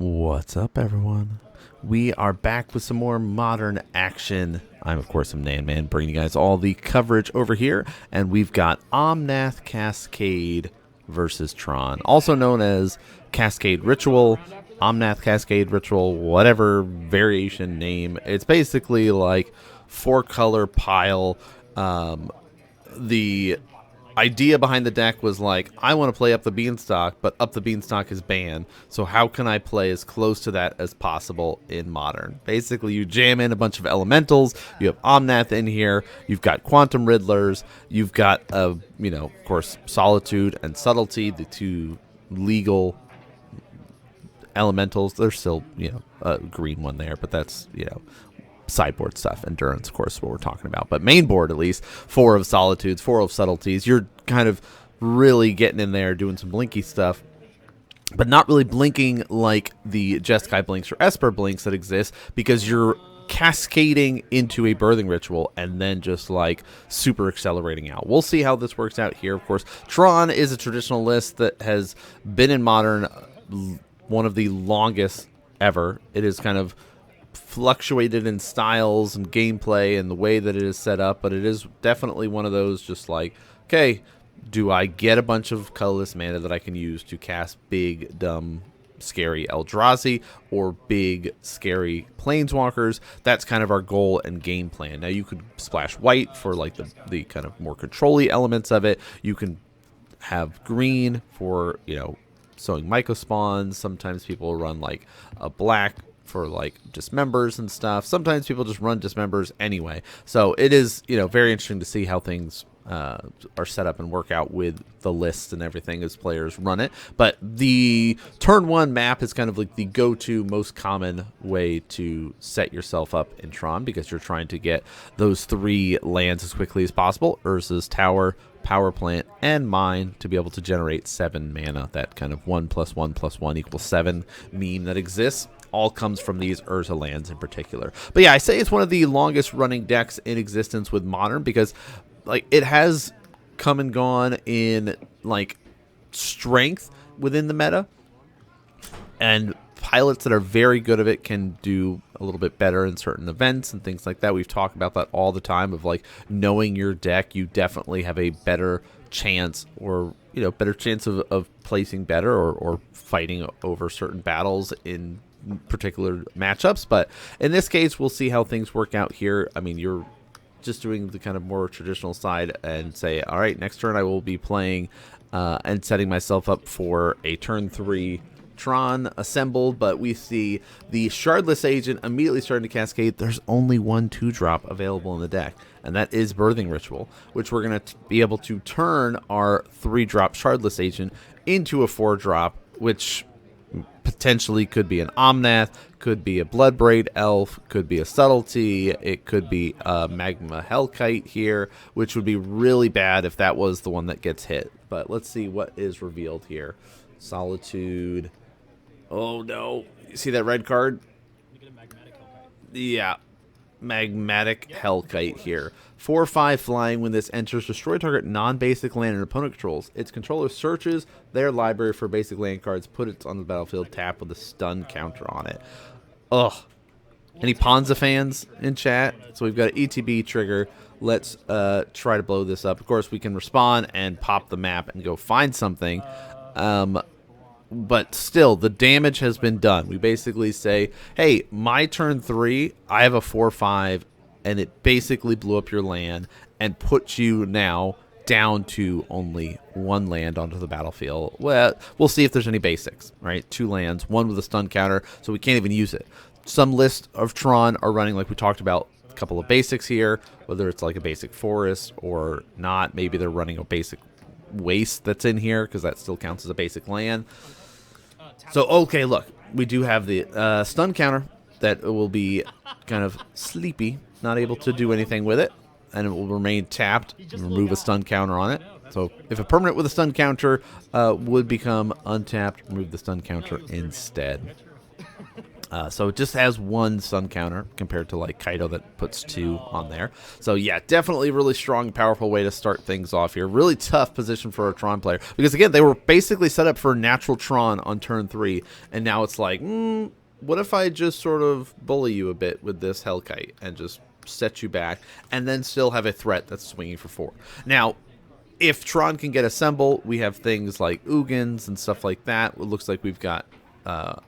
What's up, everyone? We are back with some more modern action. I'm, of course, NanMans, bringing you guys all the coverage over here. And we've got Omnath Cascade versus Tron, also known as Cascade Ritual, Omnath Cascade Ritual, whatever variation name. It's basically like four-color pile. The idea behind the deck was like, I want to play Up the Beanstalk, but Up the Beanstalk is banned, so how can I play as close to that as possible in Modern? Basically, you jam in a bunch of elementals, you have Omnath in here, you've got Quantum Riddlers, you've got, of course, Solitude and Subtlety, the two legal elementals. There's still, a green one there, but that's, sideboard stuff. Endurance, of course, what we're talking about. But main board, at least, 4 of Solitudes, 4 of Subtleties. You're kind of really getting in there, doing some blinky stuff, but not really blinking like the Jeskai blinks or Esper blinks that exist, because you're cascading into a birthing ritual and then just like super accelerating out. We'll see how this works out here. Of course, Tron is a traditional list that has been in Modern one of the longest ever. It is kind of fluctuated in styles and gameplay and the way that it is set up, but it is definitely one of those just like, okay, do I get a bunch of colorless mana that I can use to cast big, dumb, scary Eldrazi or big, scary Planeswalkers? That's kind of our goal and game plan. Now, you could splash white for like the kind of more control-y elements of it. You can have green for, sowing Myco spawns. Sometimes people run like a black for like dismembers and stuff. Sometimes people just run dismembers anyway. So it is, very interesting to see how things are set up and work out with the lists and everything as players run it. But the turn 1 map is kind of like the go-to most common way to set yourself up in Tron, because you're trying to get those 3 lands as quickly as possible. Urza's Tower, Power Plant, and Mine, to be able to generate 7 mana. That kind of 1 + 1 + 1 = 7 meme that exists all comes from these Urza lands in particular. But yeah, I say it's one of the longest running decks in existence with Modern, because like it has come and gone in like strength within the meta, and pilots that are very good at it can do a little bit better in certain events and things like that. We've talked about that all the time, of like knowing your deck, you definitely have a better chance, or better chance of placing better or fighting over certain battles in particular matchups. But in this case, we'll see how things work out here. I mean, you're just doing the kind of more traditional side and say, all right, next turn I will be playing and setting myself up for a turn 3 Tron assembled. But we see the Shardless Agent immediately starting to cascade. There's only one 2-drop available in the deck, and that is Birthing Ritual, which we're going to be able to turn our 3-drop Shardless Agent into a 4-drop, which potentially could be an Omnath, could be a Bloodbraid Elf, could be a Subtlety, it could be a Magma Hellkite here, which would be really bad if that was the one that gets hit. But let's see what is revealed here. Solitude. Oh no. You see that red card? Yeah. Magmatic Hellkite here. 4/5 flying. When this enters, destroy target non-basic land and opponent controls. Its controller searches their library for basic land cards, put it on the battlefield, tap with a stun counter on it. Ugh. Any Ponza fans in chat? So we've got an ETB trigger. Let's try to blow this up. Of course, we can respond and pop the map and go find something. But still, the damage has been done. We basically say, hey, my turn 3, I have a 4/5, and it basically blew up your land and puts you now down to only 1 land onto the battlefield. Well, we'll see if there's any basics, right? 2 lands, 1 with a stun counter, so we can't even use it. Some lists of Tron are running, like we talked about, a couple of basics here, whether it's like a basic forest or not. Maybe they're running a basic waste that's in here, because that still counts as a basic land. So, okay, look, we do have the stun counter that will be kind of sleepy, not able to do anything with it, and it will remain tapped and remove a stun counter on it. So if a permanent with a stun counter would become untapped, remove the stun counter instead. So it just has one sun counter compared to like Kaido that puts 2 on there. So yeah, definitely really strong, powerful way to start things off here. Really tough position for a Tron player because again, they were basically set up for natural Tron on turn 3, and now it's like, what if I just sort of bully you a bit with this Hellkite and just set you back, and then still have a threat that's swinging for 4. Now, if Tron can get assembled, we have things like Ugins and stuff like that. It looks like we've got a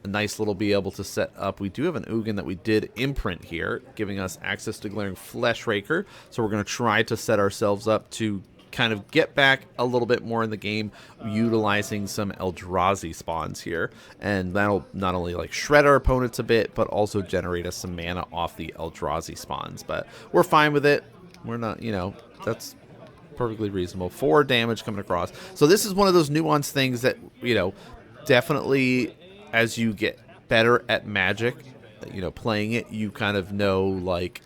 nice little be able to set up. We do have an Ugin that we did imprint here, giving us access to Glaring Flesh Raker. So we're going to try to set ourselves up to kind of get back a little bit more in the game, utilizing some Eldrazi spawns here. And that'll not only like shred our opponents a bit, but also generate us some mana off the Eldrazi spawns. But we're fine with it. We're not, you know, that's perfectly reasonable. 4 damage coming across. So this is one of those nuanced things that, you know, definitely as you get better at Magic, you know, playing it, you kind of know, like,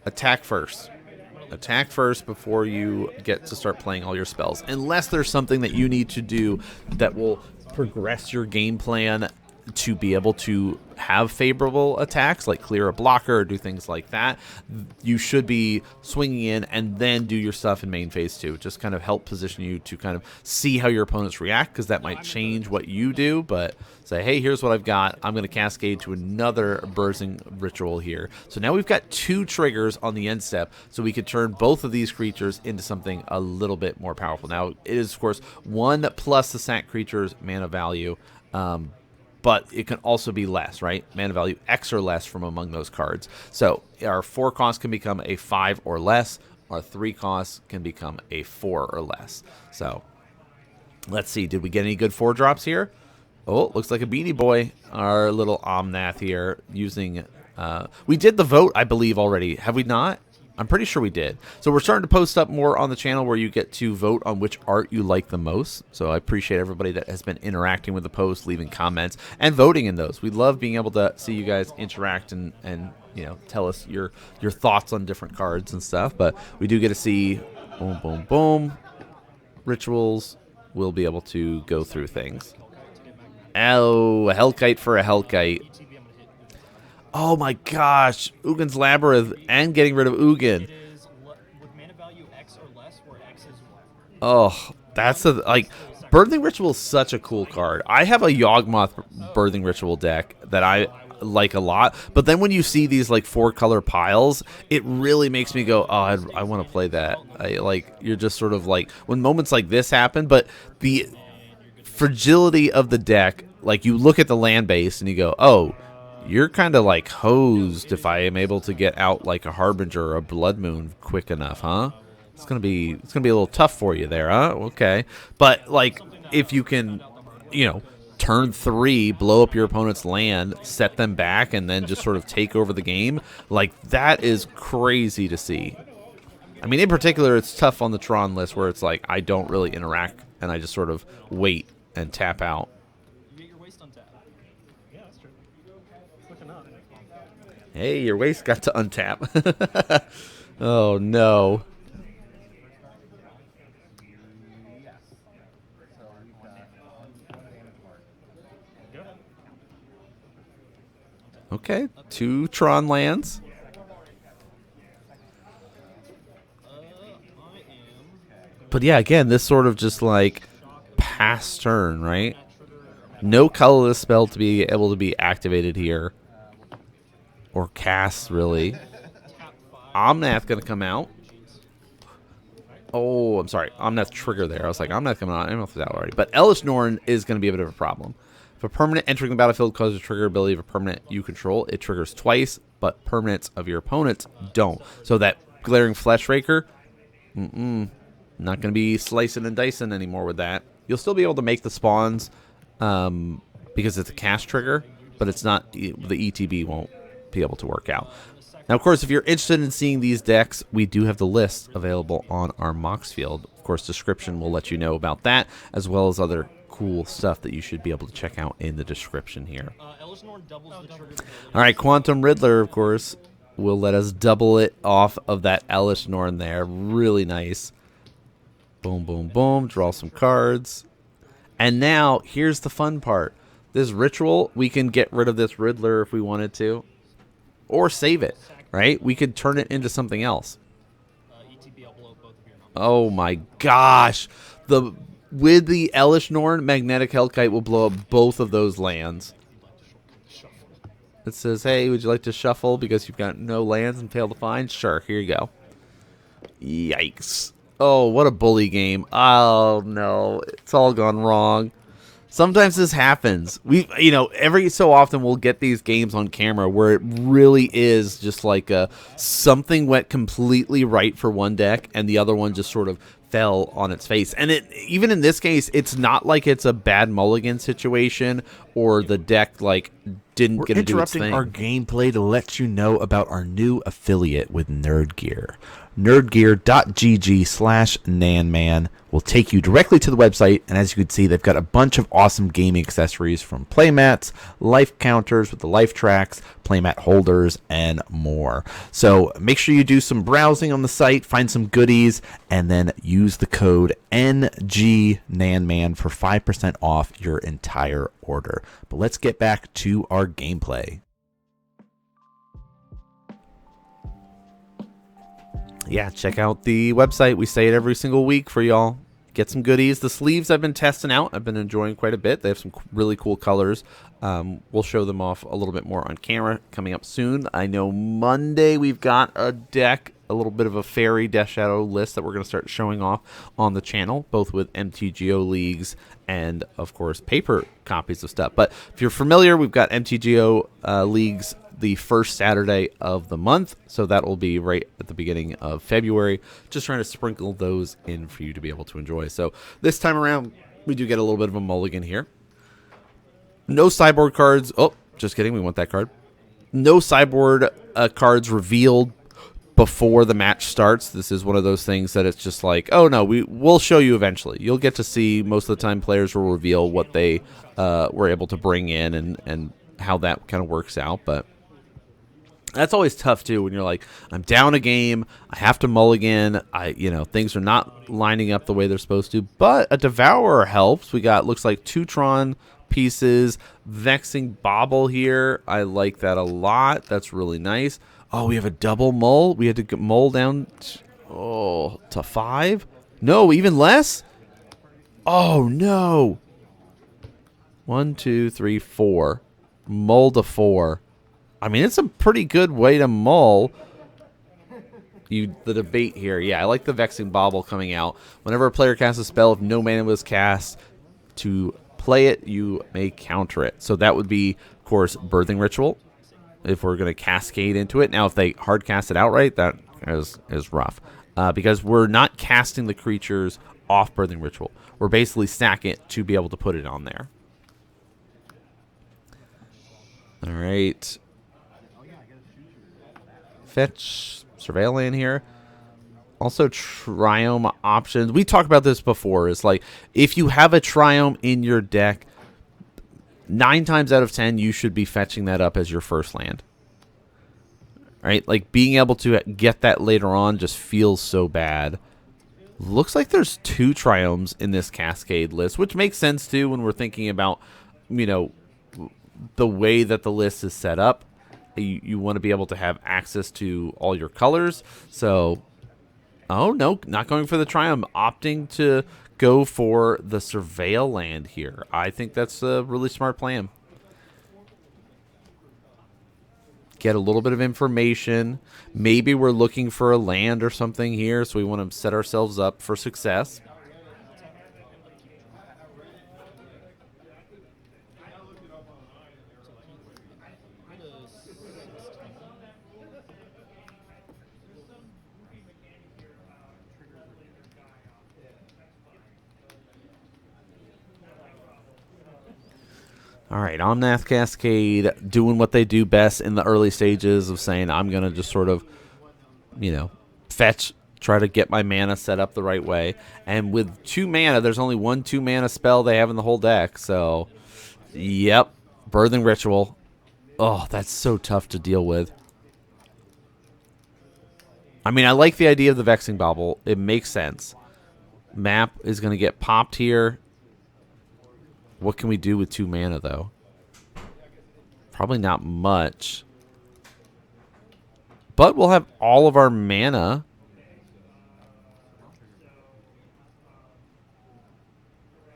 attack first. Attack first before you get to start playing all your spells. Unless there's something that you need to do that will progress your game plan to be able to have favorable attacks, like clear a blocker or do things like that, you should be swinging in and then do your stuff in main phase 2. Just kind of help position you to kind of see how your opponents react, because that might change what you do, but say, hey, here's what I've got. I'm going to cascade to another Bursing Ritual here. So now we've got 2 triggers on the end step, so we could turn both of these creatures into something a little bit more powerful. Now, it is, of course, 1 plus the sack creature's mana value, but it can also be less, right? Mana value X or less from among those cards. So our 4 costs can become a 5 or less. Our 3 costs can become a 4 or less. So let's see. Did we get any good 4 drops here? Oh, looks like a Beanie Boy. Our little Omnath here using... we did the vote, I believe, already. Have we not? I'm pretty sure we did. So we're starting to post up more on the channel where you get to vote on which art you like the most. So I appreciate everybody that has been interacting with the post, leaving comments, and voting in those. We love being able to see you guys interact and you know, tell us your thoughts on different cards and stuff. But we do get to see boom, boom, boom. Rituals. We'll be able to go through things. Oh, a Hellkite for a Hellkite. Oh my gosh, Ugin's Labyrinth and getting rid of Ugin. Oh, that's a, like, Birthing Ritual is such a cool card. I have a Yawgmoth Birthing Ritual deck that I like a lot, but then when you see these like 4-color piles, it really makes me go, oh, I want to play that. You're just sort of like, when moments like this happen, but the fragility of the deck, like you look at the land base and you go, oh, you're kind of like hosed if I am able to get out like a Harbinger or a Blood Moon quick enough, huh? It's gonna be a little tough for you there, huh? Okay, but like if you can, you know, turn 3, blow up your opponent's land, set them back, and then just sort of take over the game, like that is crazy to see. I mean, in particular, it's tough on the Tron list where it's like I don't really interact and I just sort of wait and tap out. Hey, your waist got to untap. Oh, no. Okay, 2 Tron lands. But yeah, again, this sort of just like pass turn, right? No colorless spell to be able to be activated here. Or cast, really. Omnath going to come out. Oh, I'm sorry. Omnath trigger there. I was like, Omnath coming out. Omnath was out already. But Elish Norn is going to be a bit of a problem. If a permanent entering the battlefield causes a trigger ability of a permanent you control, it triggers twice, but permanents of your opponents don't. So that Glaring Flesh Raker, not going to be slicing and dicing anymore with that. You'll still be able to make the spawns because it's a cast trigger, but it's not, the ETB won't be able to work out. Now, of course, if you're interested in seeing these decks, we do have the list available on our Mox field. Of course, description will let you know about that, as well as other cool stuff that you should be able to check out in the description here. All right, Quantum Riddler, of course, will let us double it off of that Elish Norn there. Really nice. Boom, boom, boom. Draw some cards. And now, here's the fun part. This ritual, we can get rid of this Riddler if we wanted to. Or save it, right? We could turn it into something else. Oh my gosh. With the Elish Norn, Magnetic Hellkite will blow up both of those lands. It says, hey, would you like to shuffle because you've got no lands and failed to find? Sure, here you go. Yikes. Oh, what a bully game. Oh, no. It's all gone wrong. Sometimes this happens. Every so often we'll get these games on camera where it really is just like something went completely right for one deck and the other one just sort of fell on its face. And even in this case, it's not like it's a bad mulligan situation or the deck like didn't get to do its thing. We're interrupting our gameplay to let you know about our new affiliate with Nerd Gear. nerdgear.gg/nanman will take you directly to the website, and as you can see, they've got a bunch of awesome gaming accessories from playmats, life counters with the life tracks, playmat holders, and more. So make sure you do some browsing on the site, find some goodies, and then use the code NGNanman for 5% off your entire order. But let's get back to our gameplay. Yeah, check out the website. We say it every single week for y'all. Get some goodies. The sleeves I've been testing out. I've been enjoying quite a bit. They have some really cool colors. We'll show them off a little bit more on camera coming up soon. I know Monday we've got a deck, a little bit of a Fairy Death Shadow list that we're going to start showing off on the channel, both with MTGO leagues and, of course, paper copies of stuff. But if you're familiar, we've got MTGO leagues the first Saturday of the month, so that will be right at the beginning of February. Just trying to sprinkle those in for you to be able to enjoy. So this time around, we do get a little bit of a mulligan here. No sideboard cards. Oh, just kidding. We want that card. No sideboard cards revealed before the match starts. This is one of those things that it's just like, oh no, we'll show you eventually. You'll get to see. Most of the time players will reveal what they were able to bring in and how that kind of works out. But that's always tough too when you're like, I'm down a game, I have to mulligan, things are not lining up the way they're supposed to. But a Devourer helps. We got, looks like 2 Tron pieces, Vexing Bauble here. I like that a lot. That's really nice. Oh, we have a double mull. We had to mull down to 5. No, even less. Oh no. 1, 2, 3, 4. Mull to 4. I mean, it's a pretty good way to mull. The debate here. Yeah, I like the Vexing Bauble coming out. Whenever a player casts a spell, if no mana was cast to play it, you may counter it. So that would be, of course, Birthing Ritual, if we're going to cascade into it. Now, if they hard cast it outright, that is rough. Because we're not casting the creatures off Birthing Ritual. We're basically stacking it to be able to put it on there. All right. Fetch Surveil Land here. Also Triome options. We talked about this before. It's like if you have a Triome in your deck, 9 times out of 10 you should be fetching that up as your first land. Right? Like being able to get that later on just feels so bad. Looks like there's 2 Triomes in this Cascade list, which makes sense too when we're thinking about, the way that the list is set up. You want to be able to have access to all your colors. So, oh no, not going for the Triumph, opting to go for the Surveil Land here. I think that's a really smart plan. Get a little bit of information. Maybe we're looking for a land or something here, so we want to set ourselves up for success. All right, Omnath Cascade doing what they do best in the early stages of saying, I'm going to just sort of, fetch, try to get my mana set up the right way. And with 2 mana, there's only 1 2-mana spell they have in the whole deck. So, yep, Birthing Ritual. Oh, that's so tough to deal with. I mean, I like the idea of the Vexing Bauble. It makes sense. Map is going to get popped here. What can we do with 2 mana, though? Probably not much. But we'll have all of our mana.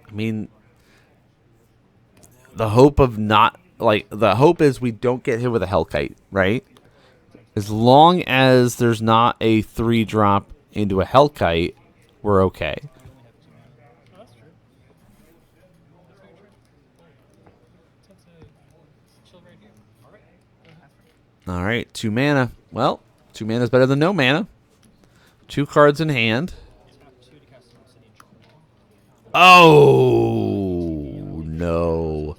I mean, the hope of not, like, the hope is we don't get hit with a Hellkite, right? As long as there's not a 3-drop into a Hellkite, we're okay. All right, 2 mana. Well, 2 mana is better than no mana. 2 cards in hand. Oh, no.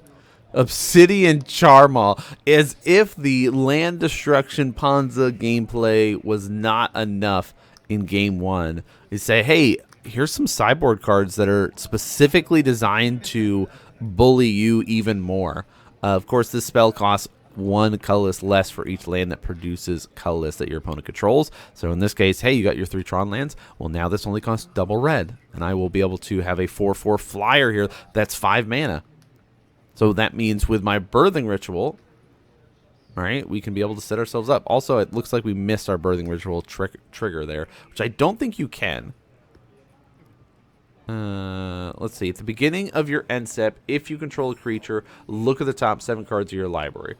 Obsidian Charmaw. As if the land destruction Panza gameplay was not enough in game 1. They say, hey, here's some sideboard cards that are specifically designed to bully you even more. Of course, this spell costs 1 colorless less for each land that produces colorless that your opponent controls. So in this case, hey, you got your 3 Tron lands. Well, now this only costs double red, and I will be able to have a 4/4 flyer here that's 5 mana. So that means with my Birthing Ritual, all right, we can be able to set ourselves up. Also, it looks like we missed our Birthing Ritual trigger there, which I don't think you can. Let's see. At the beginning of your end step, if you control a creature, look at the top 7 cards of your library.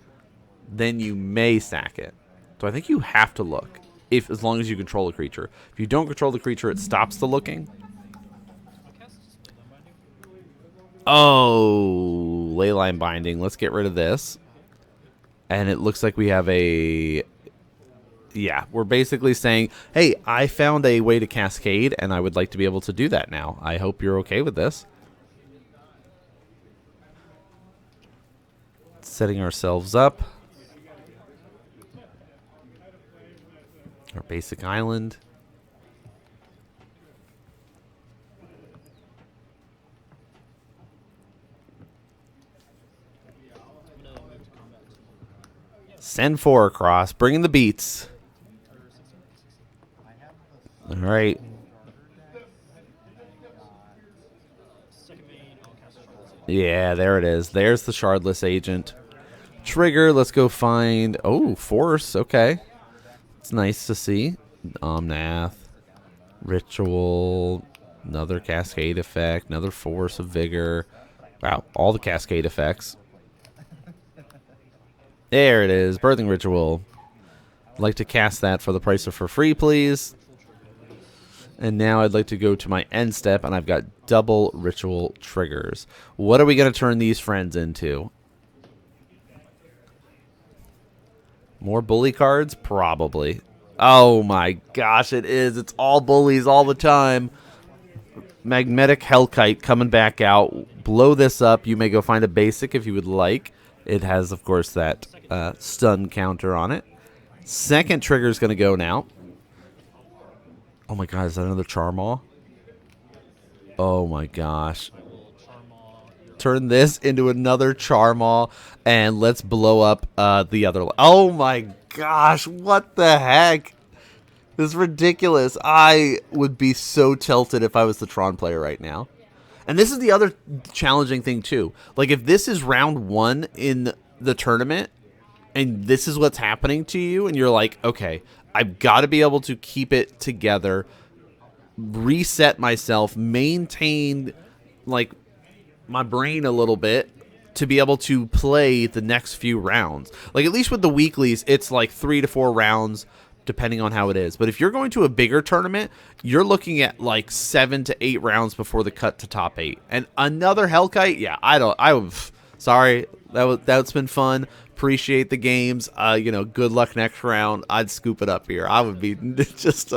Then you may sack it. So I think you have to look, as long as you control a creature. If you don't control the creature, it stops the looking. Oh, Leyline Binding. Let's get rid of this. And it looks like we have a... Yeah, we're basically saying, hey, I found a way to cascade, and I would like to be able to do that now. I hope you're okay with this. Setting ourselves up. Our basic island. Send 4 across. Bringing the beats. All right. Yeah, there it is. There's the Shardless Agent. Trigger. Let's go find... Oh, Force. Okay. It's nice to see. Omnath. Ritual. Another Cascade effect. Another Force of Vigor. Wow. All the Cascade effects. There it is. Birthing Ritual. I'd like to cast that for the price of for free, please. And now I'd like to go to my end step, and I've got double ritual triggers. What are we going to turn these friends into? More bully cards? Probably. Oh my gosh, it is. It's all bullies all the time. Magnetic Hellkite coming back out. Blow this up. You may go find a basic if you would like. It has, of course, that stun counter on it. Second trigger is going to go now. Oh my god, is that another Charmaw? Oh my gosh. Turn this into another Charmaw, and let's blow up the other. Oh my gosh, what the heck? This is ridiculous. I would be so tilted if I was the Tron player right now. And this is the other challenging thing too. Like, if this is round 1 in the tournament, and this is what's happening to you, and you're like, okay, I've got to be able to keep it together, reset myself, maintain, like, my brain a little bit to be able to play the next few rounds. Like, at least with the weeklies, it's like 3 to 4 rounds, depending on how it is. But if you're going to a bigger tournament, you're looking at like 7 to 8 rounds before the cut to top 8. And another Hellkite, yeah, sorry, that's been fun. Appreciate the games. Good luck next round. I'd scoop it up here. I would be just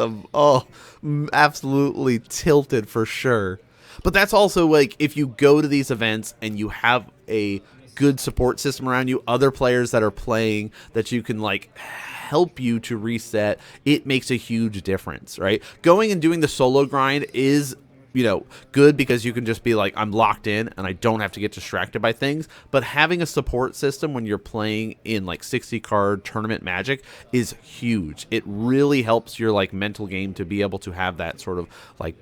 absolutely tilted for sure. But that's also, like, if you go to these events and you have a good support system around you, other players that are playing that you can, like, help you to reset, it makes a huge difference, right? Going and doing the solo grind is, good because you can just be like, I'm locked in and I don't have to get distracted by things. But having a support system when you're playing in like 60 card tournament Magic is huge. It really helps your like mental game to be able to have that sort of like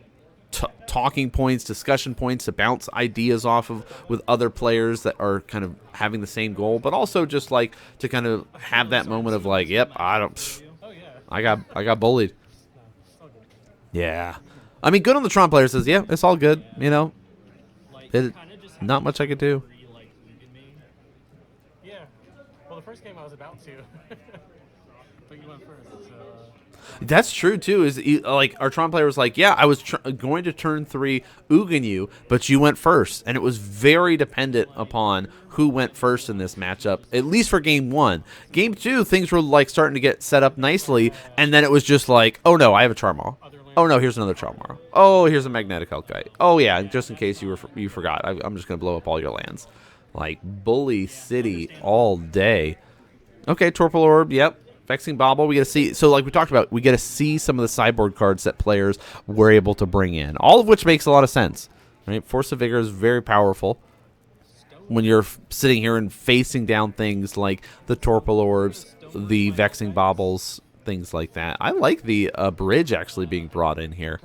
talking points, discussion points to bounce ideas off of with other players that are kind of having the same goal, but also just like to kind of have that moment of like, yep, I got bullied. Yeah. I mean, good on the Tron player says, yeah, it's all good, you know. Not much I could do. Yeah. Well, the first game I was about to. But you went first, so... That's true too. Is like our Tron player was like, yeah, I was going to turn 3 Ugin you, but you went first, and it was very dependent upon who went first in this matchup. At least for game 1. Game 2, things were like starting to get set up nicely, and then it was just like, oh no, I have a Charmar. Oh no, here's another Charmar. Oh, here's a Magnetic Hellkite. Oh yeah, just in case you forgot, I'm just gonna blow up all your lands. Like Bully City all day. Okay, Torpil Orb. Yep. Vexing Bauble, we get to see. So, like we talked about, we get to see some of the sideboard cards that players were able to bring in, all of which makes a lot of sense. Right? Force of Vigor is very powerful when you're sitting here and facing down things like the Torpil Orbs, the Vexing Baubles, things like that. I like the bridge actually being brought in here.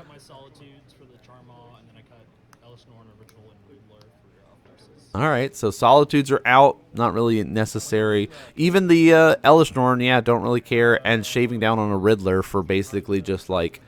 All right, so Solitudes are out, not really necessary. Even the Elishnorn, yeah, don't really care. And shaving down on a Riddler for basically just like,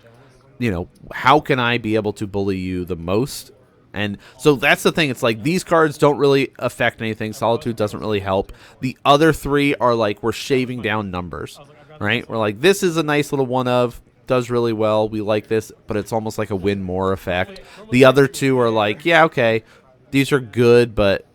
you know, how can I be able to bully you the most? And so that's the thing. It's like these cards don't really affect anything. Solitude doesn't really help. The other 3 are like we're shaving down numbers, right? We're like, this is a nice little one of, does really well. We like this, but it's almost like a win more effect. The other 2 are like, yeah, okay. These are good, but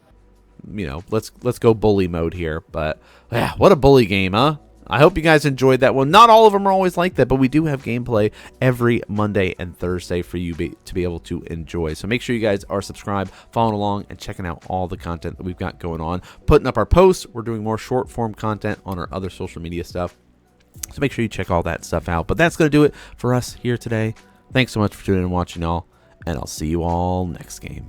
you know, let's go bully mode here. But yeah, what a bully game, huh? I hope you guys enjoyed that one. Not all of them are always like that, but we do have gameplay every Monday and Thursday for you to be able to enjoy. So make sure you guys are subscribed, following along, and checking out all the content that we've got going on. Putting up our posts. We're doing more short form content on our other social media stuff. So make sure you check all that stuff out. But that's going to do it for us here today. Thanks so much for tuning in and watching, all, and I'll see you all next game.